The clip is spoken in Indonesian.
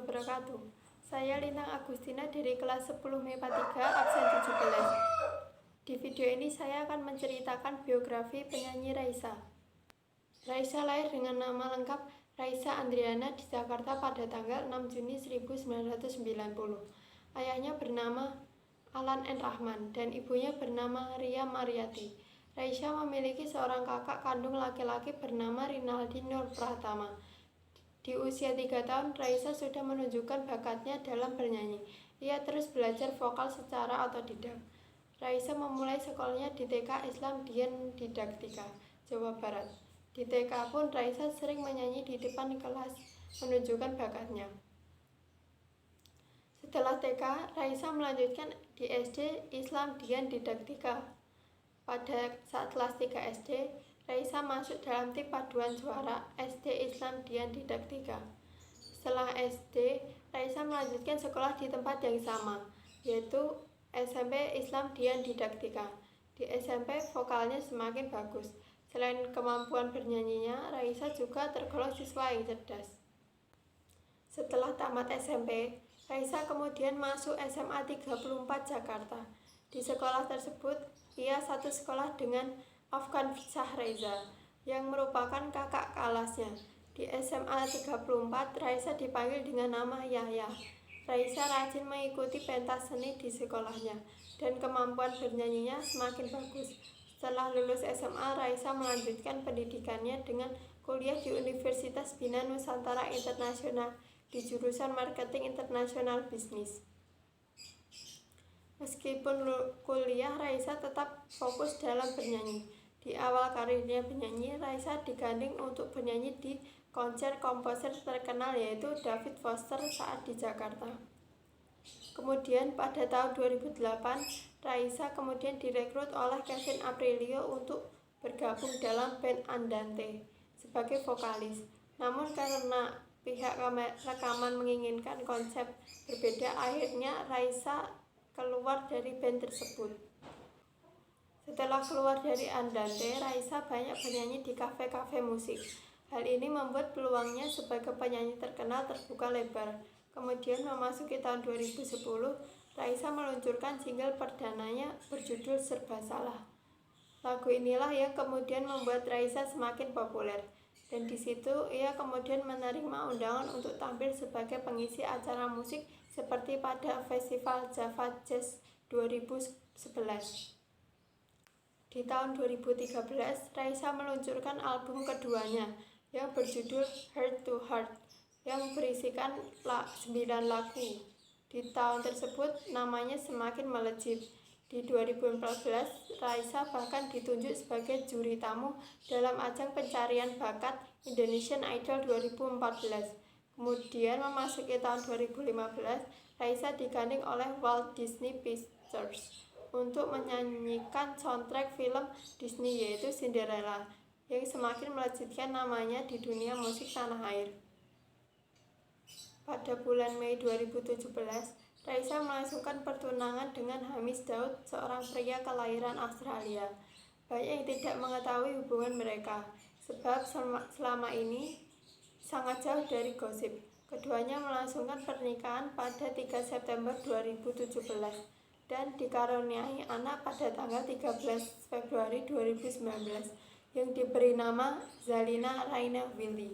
wabarakatuh. Saya Lintang Agustina dari kelas 10 MIPA 3, absen 17. Di video ini saya akan menceritakan biografi penyanyi Raisa. Raisa lahir dengan nama lengkap Raisa Andriana di Jakarta pada tanggal 6 Juni 1990. Ayahnya bernama Alan N. Rahman dan ibunya bernama Ria Mariati. Raisa memiliki seorang kakak kandung laki-laki bernama Rinaldi Nur Pratama. Di usia 3 tahun, Raisa sudah menunjukkan bakatnya dalam bernyanyi. Ia terus belajar vokal secara otodidak. Raisa memulai sekolahnya di TK Islam Dian Didaktika, Jawa Barat. Di TK pun Raisa sering menyanyi di depan kelas, menunjukkan bakatnya. Setelah TK, Raisa melanjutkan di SD Islam Dian Didaktika. Pada saat kelas 3 SD, Raisa masuk dalam tim paduan suara SD Islam Dian Didaktika. Setelah SD, Raisa melanjutkan sekolah di tempat yang sama, yaitu SMP Islam Dian Didaktika. Di SMP, vokalnya semakin bagus. Selain kemampuan bernyanyinya, Raisa juga tergolong siswa yang cerdas. Setelah tamat SMP, Raisa kemudian masuk SMA 34 Jakarta. Di sekolah tersebut, ia satu sekolah dengan Afgan Shahreza yang merupakan kakak kelasnya. Di SMA 34, Raisa dipanggil dengan nama Yahya. Raisa rajin mengikuti pentas seni di sekolahnya dan kemampuan bernyanyinya semakin bagus. Setelah lulus SMA, Raisa melanjutkan pendidikannya dengan kuliah di Universitas Bina Nusantara Internasional di jurusan Marketing Internasional Bisnis. Meskipun kuliah, Raisa tetap fokus dalam bernyanyi. Di awal karirnya bernyanyi, Raisa digandeng untuk bernyanyi di konser komposer terkenal yaitu David Foster saat di Jakarta. Kemudian pada tahun 2008, Raisa kemudian direkrut oleh Kevin Aprilio untuk bergabung dalam band Andante sebagai vokalis. Namun karena pihak rekaman menginginkan konsep berbeda, akhirnya Raisa keluar dari band tersebut. Setelah keluar dari Andante, Raisa banyak bernyanyi di kafe-kafe musik. Hal ini membuat peluangnya sebagai penyanyi terkenal terbuka lebar. Kemudian memasuki tahun 2010, Raisa meluncurkan single perdananya berjudul Serba Salah. Lagu inilah yang kemudian membuat Raisa semakin populer. Dan di situ ia kemudian menerima undangan untuk tampil sebagai pengisi acara musik seperti pada Festival Java Jazz 2011. Di tahun 2013, Raisa meluncurkan album keduanya yang berjudul Heart to Heart yang berisikan 9 lagu. Di tahun tersebut namanya semakin melejit. Di 2014, Raisa bahkan ditunjuk sebagai juri tamu dalam ajang pencarian bakat Indonesian Idol 2014. Kemudian memasuki tahun 2015, Raisa digandeng oleh Walt Disney Pictures untuk menyanyikan soundtrack film Disney yaitu Cinderella yang semakin melejitkan namanya di dunia musik tanah air. Pada bulan Mei 2017, Raisa melangsungkan pertunangan dengan Hamis Daud, seorang pria kelahiran Australia. Banyak yang tidak mengetahui hubungan mereka, sebab selama ini sangat jauh dari gosip. Keduanya melangsungkan pernikahan pada 3 September 2017 dan dikaruniai anak pada tanggal 13 Februari 2019 yang diberi nama Zalina Raina Willy.